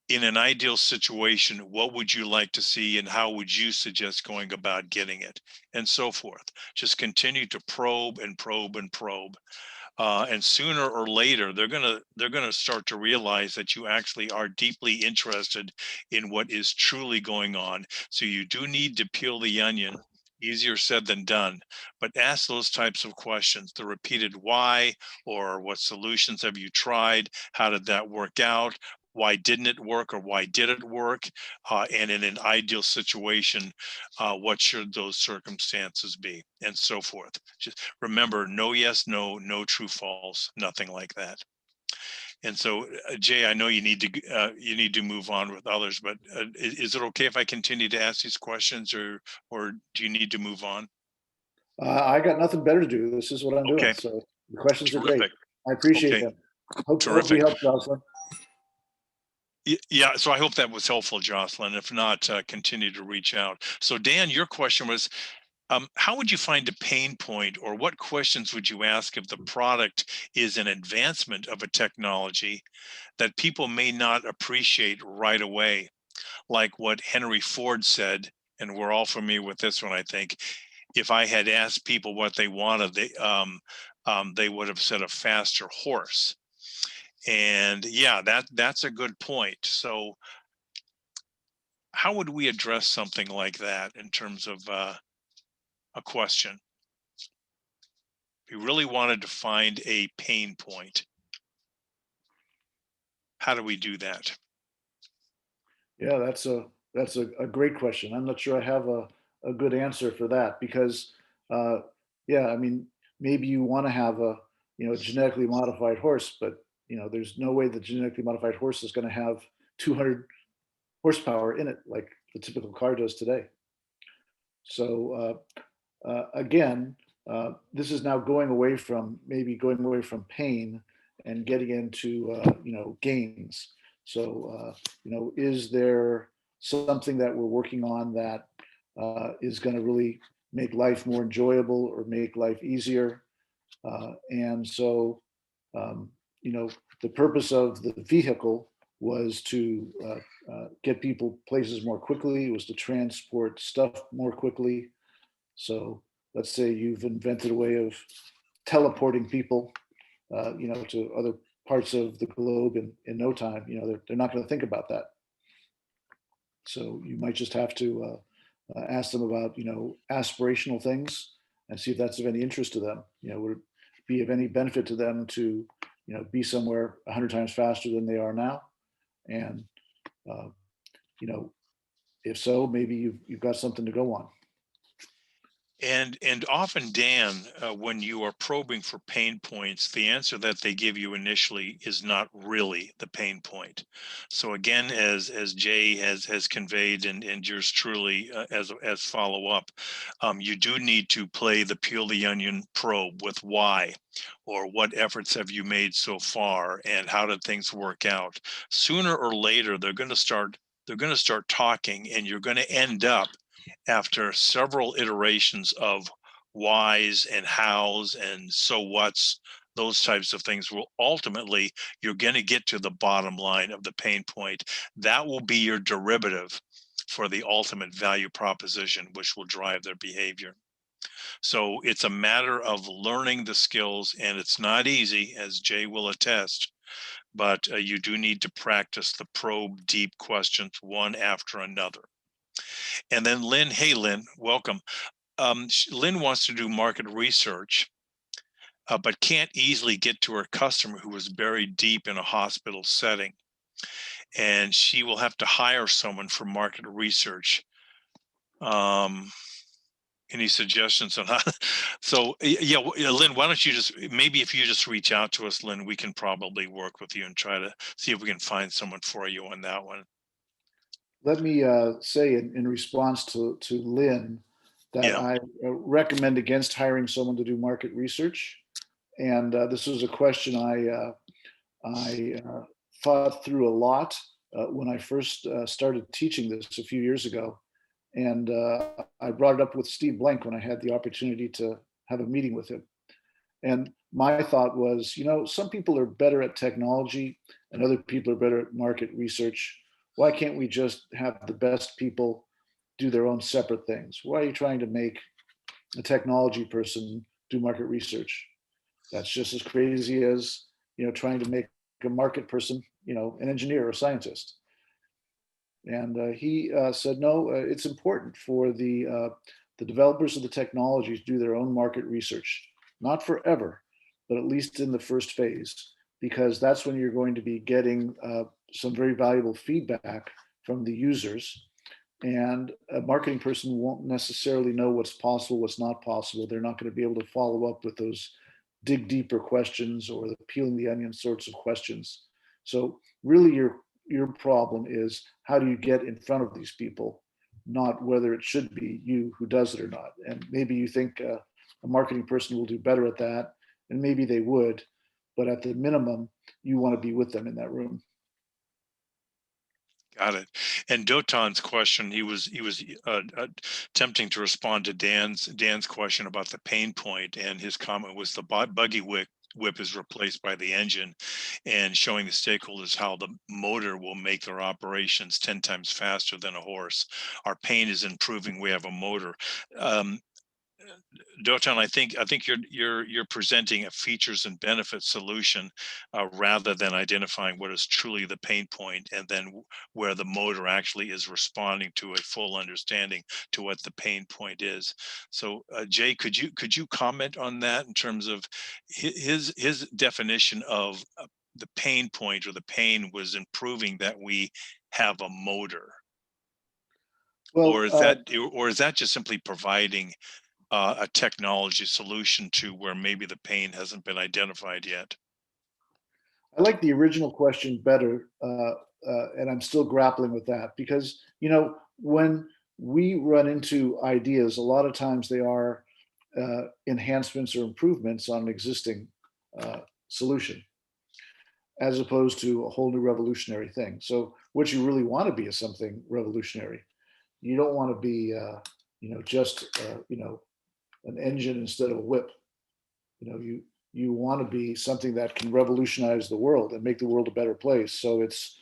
In an ideal situation, what would you like to see, and how would you suggest going about getting it? And so forth. Just continue to probe and probe and probe. And sooner or later, they're gonna start to realize that you actually are deeply interested in what is truly going on. So you do need to peel the onion. Easier said than done, but ask those types of questions: the repeated why, or what solutions have you tried? How did that work out? why didn't it work or why did it work? And in an ideal situation, what should those circumstances be, and so forth. Just remember, no yes, no, no true false, nothing like that. And so, Jay, I know you need to move on with others, but is it okay if I continue to ask these questions, or do you need to move on? I got nothing better to do. This is what I'm doing. Okay, So the questions are great. terrific. I appreciate Okay, them. Hope we terrific. helped, Jocelyn. Yeah, so I hope that was helpful, Jocelyn. If not, continue to reach out. So, Dan, your question was, how would you find a pain point, or what questions would you ask if the product is an advancement of a technology that people may not appreciate right away? Like what Henry Ford said, and we're all familiar with this one, I think. If I had asked people what they wanted, they would have said a faster horse. And yeah, that's a good point. So how would we address something like that in terms of a question? We really wanted to find a pain point. How do we do that? Yeah, that's a great question. I'm not sure I have a good answer for that because yeah, I mean, maybe you want to have a genetically modified horse, but there's no way the genetically modified horse is going to have 200 horsepower in it like the typical car does today. So again, this is now going away from pain and getting into gains. So is there something that we're working on that is going to really make life more enjoyable or make life easier? And so the purpose of the vehicle was to get people places more quickly. It was to transport stuff more quickly. So let's say you've invented a way of teleporting people, to other parts of the globe in no time. They're not going to think about that. So you might just have to ask them about, aspirational things and see if that's of any interest to them. Would it be of any benefit to them to, be somewhere 100 times faster than they are now? And, uh, if so, maybe you've got something to go on. And often, Dan, when you are probing for pain points, the answer that they give you initially is not really the pain point. So again, as Jay has conveyed, and yours truly as follow up, you do need to play the peel the onion probe with why, or what efforts have you made so far, and how did things work out. Sooner or later, they're going to start talking, and you're going to end up, after several iterations of whys and hows and so what's, those types of things, will ultimately, you're going to get to the bottom line of the pain point. That will be your derivative for the ultimate value proposition, which will drive their behavior. So it's a matter of learning the skills, and it's not easy, as Jay will attest, but you do need to practice the probe deep questions one after another. And then Lynn, hey Lynn, welcome. Lynn wants to do market research, but can't easily get to her customer who is buried deep in a hospital setting. And she will have to hire someone for market research. Any suggestions on how? So yeah, Lynn, why don't you maybe if you just reach out to us, Lynn, we can probably work with you and try to see if we can find someone for you on that one. Let me say in response to Lynn that Yeah. I recommend against hiring someone to do market research. And this was a question I thought through a lot when I first started teaching this a few years ago. And I brought it up with Steve Blank when I had the opportunity to have a meeting with him. And my thought was, some people are better at technology and other people are better at market research. Why can't we just have the best people do their own separate things? Why are you trying to make a technology person do market research? That's just as crazy as, trying to make a market person, an engineer or a scientist. And he said, no, it's important for the developers of the technologies to do their own market research, not forever, but at least in the first phase, because that's when you're going to be getting some very valuable feedback from the users. And a marketing person won't necessarily know what's possible, what's not possible. They're not going to be able to follow up with those dig deeper questions or the peeling the onion sorts of questions. So really your problem is how do you get in front of these people, not whether it should be you who does it or not. And maybe you think a marketing person will do better at that, and maybe they would, but at the minimum, you want to be with them in that room. Got it. And Dotan's question, he was attempting to respond to Dan's question about the pain point, and his comment was the buggy whip is replaced by the engine, and showing the stakeholders how the motor will make their operations 10 times faster than a horse. Our pain is improving. We have a motor. Dotan, I think you're presenting a features and benefits solution rather than identifying what is truly the pain point, and then where the motor actually is responding to a full understanding to what the pain point is. So, Jay, could you comment on that in terms of his definition of the pain point, or the pain was improving that we have a motor, Well, or is that just simply providing a technology solution to where maybe the pain hasn't been identified yet? I like the original question better, and I'm still grappling with that because, when we run into ideas, a lot of times they are enhancements or improvements on an existing solution, as opposed to a whole new revolutionary thing. So what you really want to be is something revolutionary. You don't want to be, just, an engine instead of a whip. You want to be something that can revolutionize the world and make the world a better place. So it's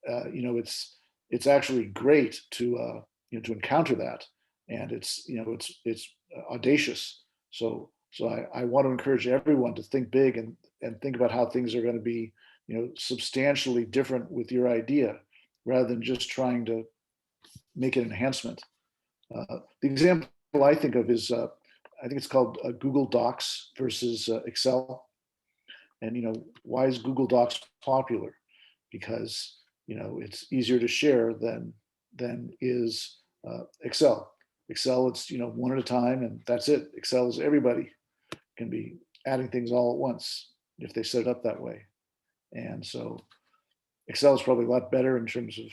it's actually great to to encounter that, and it's audacious. So I want to encourage everyone to think big and think about how things are going to be substantially different with your idea, rather than just trying to make an enhancement. The example I think of is I think it's called Google Docs versus Excel. And why is Google Docs popular? Because it's easier to share than is Excel. Excel, it's one at a time, and that's it. Excel is everybody can be adding things all at once if they set it up that way. And so Excel is probably a lot better in terms of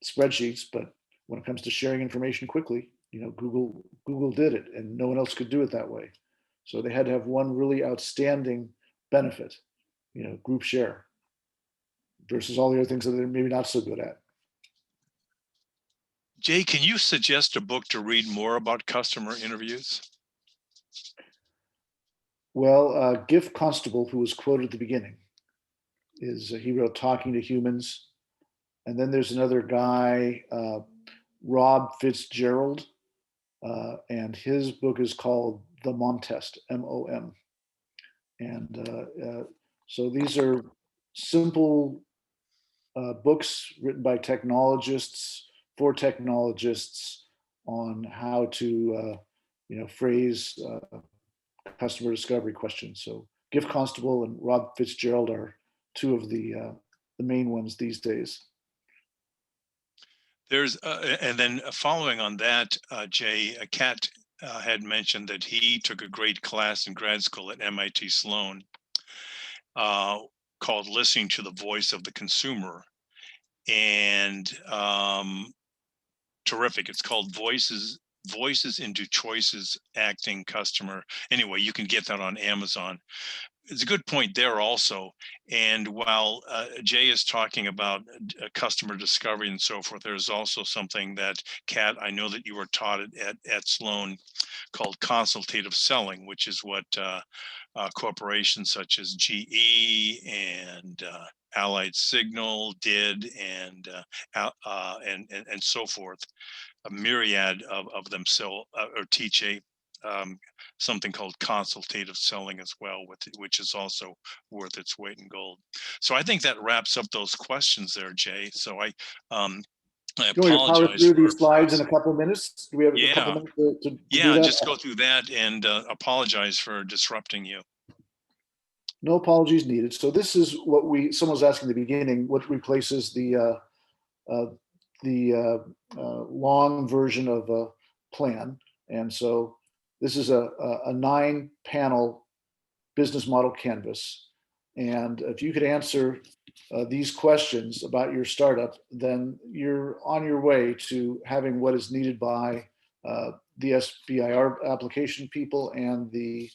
spreadsheets, but when it comes to sharing information quickly, Google did it, and no one else could do it that way. So they had to have one really outstanding benefit, group share, versus all the other things that they're maybe not so good at. Jay, can you suggest a book to read more about customer interviews? Well, Giff Constable, who was quoted at the beginning, he wrote Talking to Humans. And then there's another guy, Rob Fitzgerald, and his book is called The MOM Test, MOM. And so these are simple books written by technologists for technologists on how to, phrase customer discovery questions. So Giff Constable and Rob Fitzgerald are two of the main ones these days. There's and then following on that, Jay, Kat had mentioned that he took a great class in grad school at MIT Sloan called Listening to the Voice of the Consumer, and terrific. It's called Voices into Choices Acting Customer. Anyway, you can get that on Amazon. It's a good point there also. And while Jay is talking about customer discovery and so forth, there's also something that, Kat, I know that you were taught at Sloan, called consultative selling, which is what corporations such as GE and Allied Signal did, and so forth. A myriad of them sell or teach something called consultative selling as well, which is also worth its weight in gold. So I think that wraps up those questions there, Jay. So I apologize. Do these slides in a couple of minutes? Do we have a couple Yeah. of minutes to do Yeah, that? just go through that, and apologize for disrupting you. No apologies needed. So this is what someone was asking at the beginning, what replaces the long version of a plan. And so this is a 9-panel business model canvas. And if you could answer these questions about your startup, then you're on your way to having what is needed by the SBIR application people and the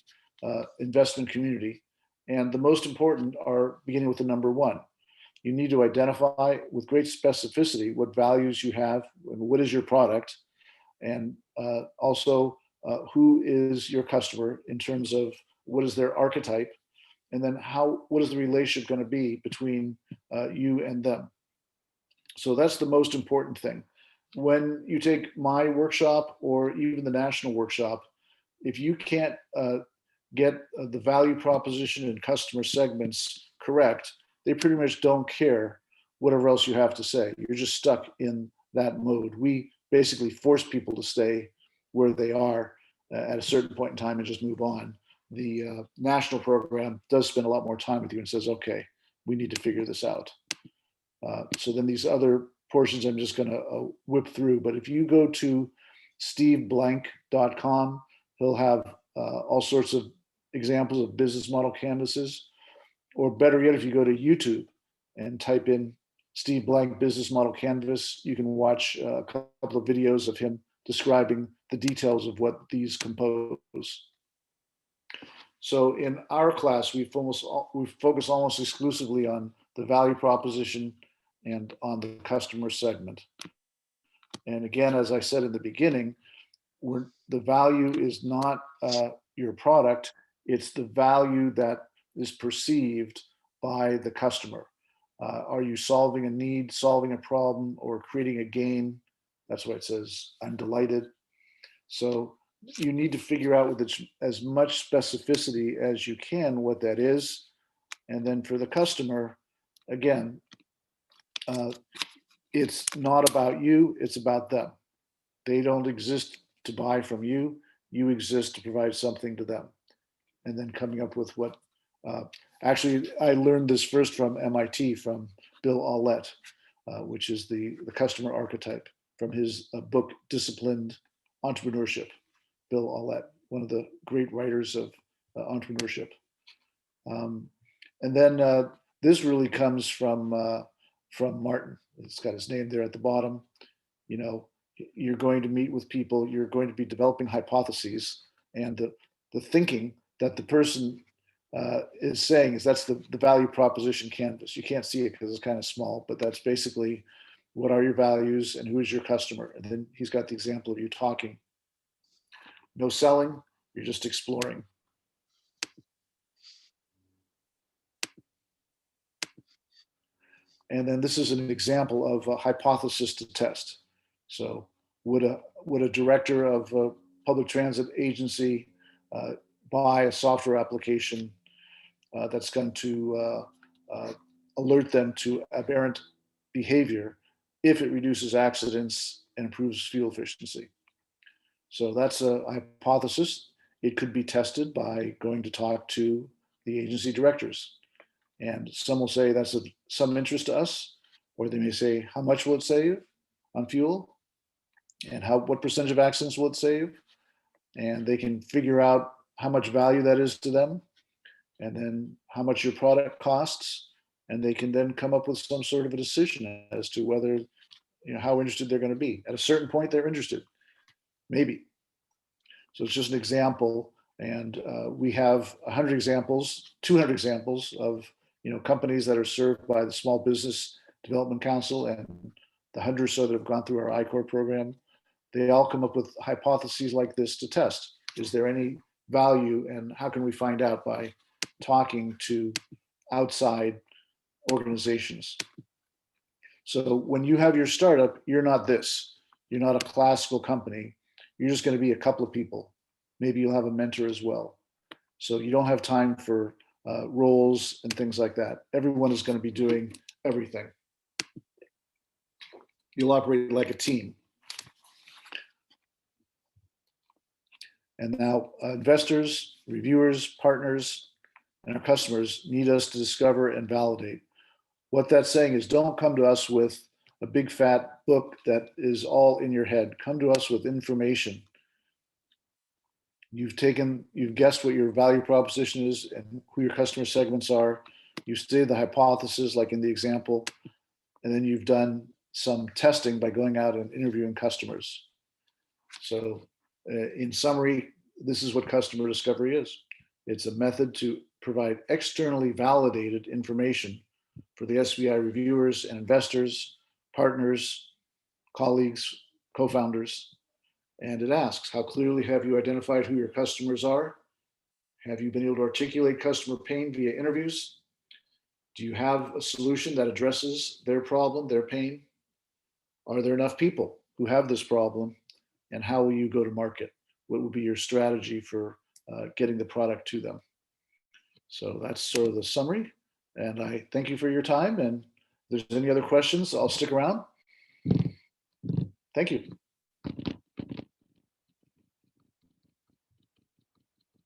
investment community. And the most important are beginning with the number 1. You need to identify with great specificity what values you have and what is your product, and also who is your customer in terms of what is their archetype, and then what is the relationship going to be between you and them. So that's the most important thing. When you take my workshop or even the national workshop, if you can't get the value proposition and customer segments correct, they pretty much don't care whatever else you have to say. You're just stuck in that mode. We basically force people to stay where they are at a certain point in time and just move on. The national program does spend a lot more time with you and says, okay, we need to figure this out. So then these other portions I'm just going to whip through. But if you go to steveblank.com, he'll have all sorts of examples of business model canvases. Or better yet, if you go to YouTube and type in Steve Blank business model canvas, you can watch a couple of videos of him describing the details of what these compose. So in our class, we focus almost exclusively on the value proposition and on the customer segment. And again, as I said in the beginning, the value is not your product, it's the value that is perceived by the customer. Are you solving a need, solving a problem, or creating a gain? That's why it says, I'm delighted. So you need to figure out with as much specificity as you can what that is. And then for the customer, again, it's not about you, it's about them. They don't exist to buy from you, you exist to provide something to them. And then coming up with what, actually, I learned this first from MIT, from Bill Aulett, which is the customer archetype from his book, Disciplined Entrepreneurship. Bill Aulett, one of the great writers of entrepreneurship. And then this really comes from Martin. It's got his name there at the bottom. You know, you're going to meet with people, you're going to be developing hypotheses, and the thinking that the person is saying is that's the value proposition canvas. You can't see it because it's kind of small, but that's basically what are your values and who is your customer. And then he's got the example of you talking. No selling, you're just exploring. And then this is an example of a hypothesis to test. So would a director of a public transit agency buy a software application that's going to alert them to aberrant behavior if it reduces accidents and improves fuel efficiency? So that's a hypothesis. It could be tested by going to talk to the agency directors. And some will say that's of some interest to us, or they may say, how much will it save on fuel? And what percentage of accidents will it save? And they can figure out how much value that is to them, and then how much your product costs. And they can then come up with some sort of a decision as to whether, how interested they're going to be. At a certain point, they're interested, maybe. So it's just an example. And we have 100 examples, 200 examples of companies that are served by the Small Business Development Council and the 100 or so that have gone through our I-Corps program. They all come up with hypotheses like this to test. Is there any value, and how can we find out? By talking to outside organizations. So when you have your startup, you're not this. You're not a classical company. You're just going to be a couple of people. Maybe you'll have a mentor as well. So you don't have time for roles and things like that. Everyone is going to be doing everything. You'll operate like a team. And now investors, reviewers, partners, and our customers need us to discover and validate. What that's saying is, don't come to us with a big fat book that is all in your head. Come to us with information. You've guessed what your value proposition is and who your customer segments are. You've stated the hypothesis, like in the example, and then you've done some testing by going out and interviewing customers. So in summary, this is what customer discovery is. It's a method to provide externally validated information for the SBIR reviewers and investors, partners, colleagues, co-founders. And it asks, how clearly have you identified who your customers are? Have you been able to articulate customer pain via interviews? Do you have a solution that addresses their problem, their pain? Are there enough people who have this problem? And how will you go to market? What would be your strategy for getting the product to them? So that's sort of the summary. And I thank you for your time. And if there's any other questions, I'll stick around. Thank you.